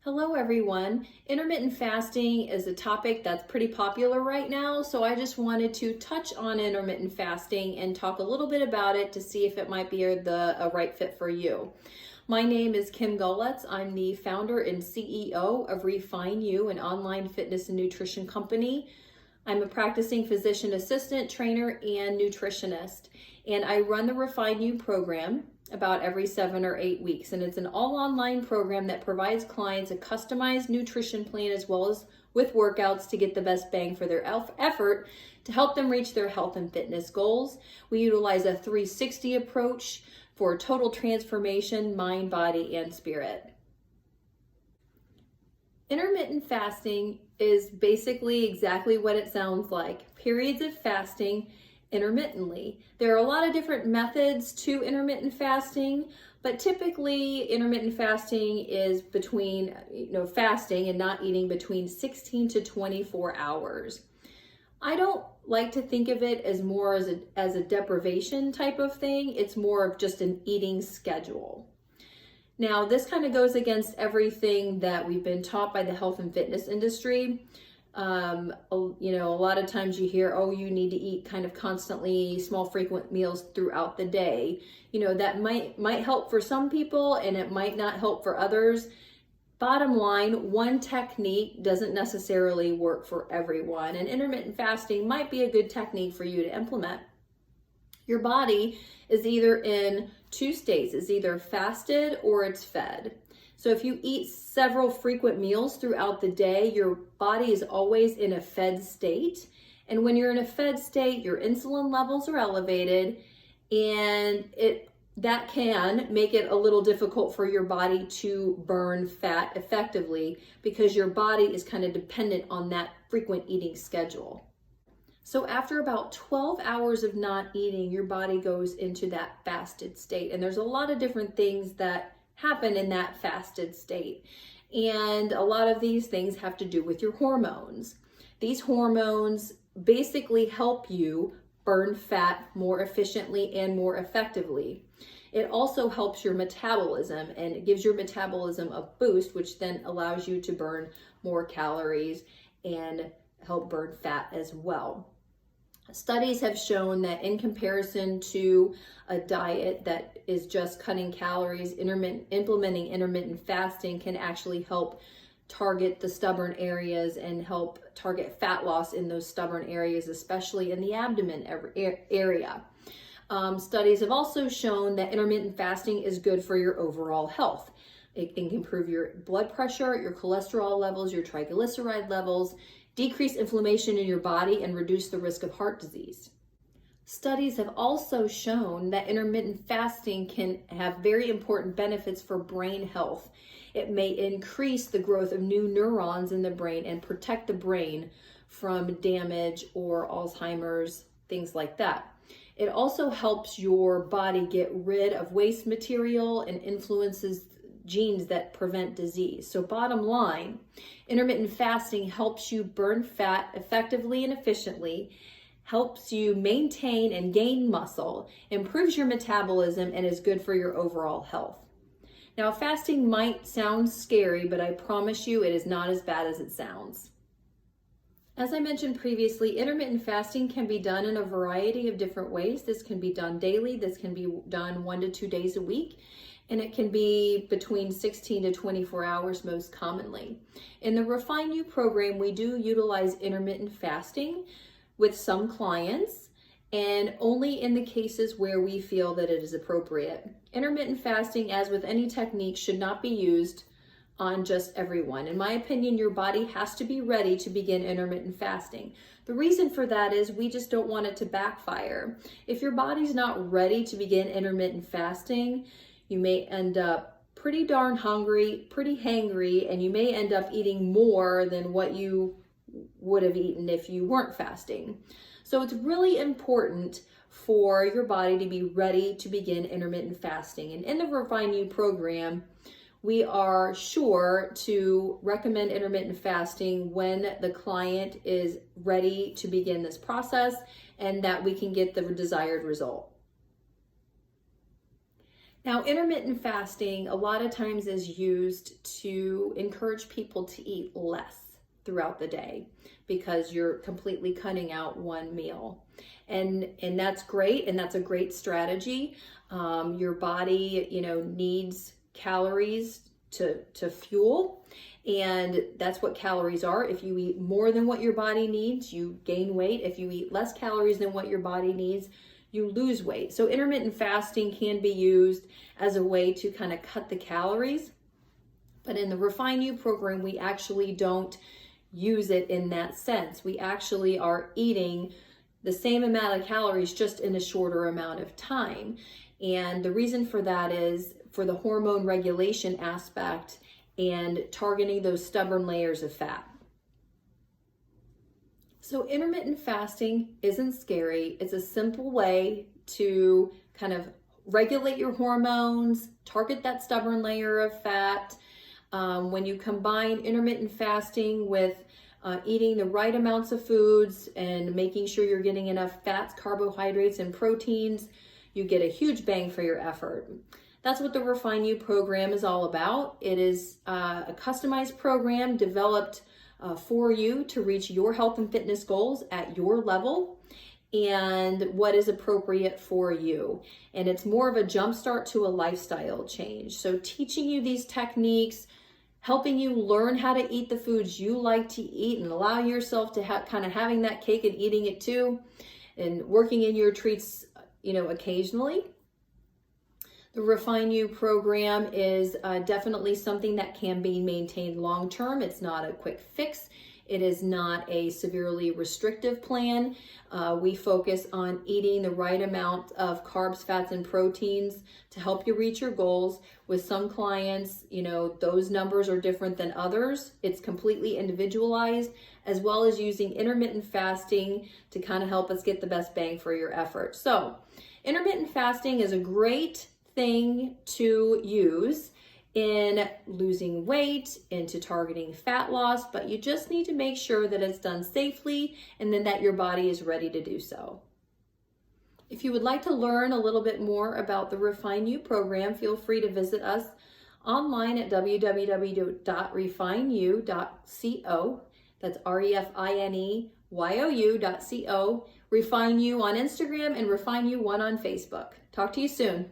Hello everyone. Intermittent fasting is a topic that's pretty popular right now, so I just wanted to touch on intermittent fasting and talk a little bit about it to see if it might be a right fit for you. My name is Kim Goletz. I'm the founder and CEO of Refine You, an online fitness and nutrition company. I'm a practicing physician assistant, trainer, and nutritionist, and I run the Refine You program about every 7 or 8 weeks. And it's an all online program that provides clients a customized nutrition plan as well as with workouts to get the best bang for their effort to help them reach their health and fitness goals. We utilize a 360 approach for total transformation, mind, body, and spirit. Intermittent fasting is basically exactly what it sounds like. Periods of fasting intermittently. There are a lot of different methods to intermittent fasting, but typically intermittent fasting is between, fasting and not eating between 16 to 24 hours. I don't like to think of it as more as a deprivation type of thing. It's more of just an eating schedule. Now, this kind of goes against everything that we've been taught by the health and fitness industry. A lot of times you hear, oh, you need to eat kind of constantly small, frequent meals throughout the day. That might help for some people and it might not help for others. Bottom line, one technique doesn't necessarily work for everyone, and intermittent fasting might be a good technique for you to implement. Your body is either in two states. It's either fasted or it's fed. So if you eat several frequent meals throughout the day, your body is always in a fed state. And when you're in a fed state, your insulin levels are elevated, and that can make it a little difficult for your body to burn fat effectively because your body is kind of dependent on that frequent eating schedule. So after about 12 hours of not eating, your body goes into that fasted state. And there's a lot of different things that happen in that fasted state. And a lot of these things have to do with your hormones. These hormones basically help you burn fat more efficiently and more effectively. It also helps your metabolism, and it gives your metabolism a boost, which then allows you to burn more calories and help burn fat as well. Studies have shown that in comparison to a diet that is just cutting calories, implementing intermittent fasting can actually help target the stubborn areas and help target fat loss in those stubborn areas, especially in the abdomen area. Studies have also shown that intermittent fasting is good for your overall health. It can improve your blood pressure, your cholesterol levels, your triglyceride levels, decrease inflammation in your body, and reduce the risk of heart disease. Studies have also shown that intermittent fasting can have very important benefits for brain health. It may increase the growth of new neurons in the brain and protect the brain from damage or Alzheimer's, things like that. It also helps your body get rid of waste material and influences genes that prevent disease. So bottom line, intermittent fasting helps you burn fat effectively and efficiently, helps you maintain and gain muscle, improves your metabolism, and is good for your overall health. Now, fasting might sound scary, but I promise you it is not as bad as it sounds. As I mentioned previously, intermittent fasting can be done in a variety of different ways. This can be done daily. This can be done 1 to 2 days a week. And it can be between 16 to 24 hours most commonly. In the Refine You program, we do utilize intermittent fasting with some clients, and only in the cases where we feel that it is appropriate. Intermittent fasting, as with any technique, should not be used on just everyone. In my opinion, your body has to be ready to begin intermittent fasting. The reason for that is we just don't want it to backfire. If your body's not ready to begin intermittent fasting, you may end up pretty darn hungry, pretty hangry, and you may end up eating more than what you would have eaten if you weren't fasting. So it's really important for your body to be ready to begin intermittent fasting. And in the Refine You program, we are sure to recommend intermittent fasting when the client is ready to begin this process and that we can get the desired result. Now, intermittent fasting a lot of times is used to encourage people to eat less throughout the day because you're completely cutting out one meal. And that's great, and that's a great strategy. Your body, needs calories to fuel, and that's what calories are. If you eat more than what your body needs, you gain weight. If you eat less calories than what your body needs, you lose weight. So intermittent fasting can be used as a way to kind of cut the calories. But in the Refine You program, we actually don't use it in that sense. We actually are eating the same amount of calories just in a shorter amount of time. And the reason for that is for the hormone regulation aspect and targeting those stubborn layers of fat. So intermittent fasting isn't scary. It's a simple way to kind of regulate your hormones, target that stubborn layer of fat. When you combine intermittent fasting with eating the right amounts of foods and making sure you're getting enough fats, carbohydrates, and proteins, you get a huge bang for your effort. That's what the Refine You program is all about. It is a customized program developed for you to reach your health and fitness goals at your level and what is appropriate for you. And it's more of a jumpstart to a lifestyle change. So teaching you these techniques, helping you learn how to eat the foods you like to eat and allow yourself to kind of having that cake and eating it too, and working in your treats, occasionally. The Refine You program is definitely something that can be maintained long term. It's not a quick fix. It is not a severely restrictive plan. We focus on eating the right amount of carbs, fats, and proteins to help you reach your goals. With some clients, those numbers are different than others. It's completely individualized, as well as using intermittent fasting to kind of help us get the best bang for your effort. So intermittent fasting is a great thing to use in losing weight, into targeting fat loss, but you just need to make sure that it's done safely and then that your body is ready to do so. If you would like to learn a little bit more about the Refine You program, feel free to visit us online at www.refineyou.co. That's REFINEYOU.co. Refine You on Instagram and Refine You 1 on Facebook. Talk to you soon.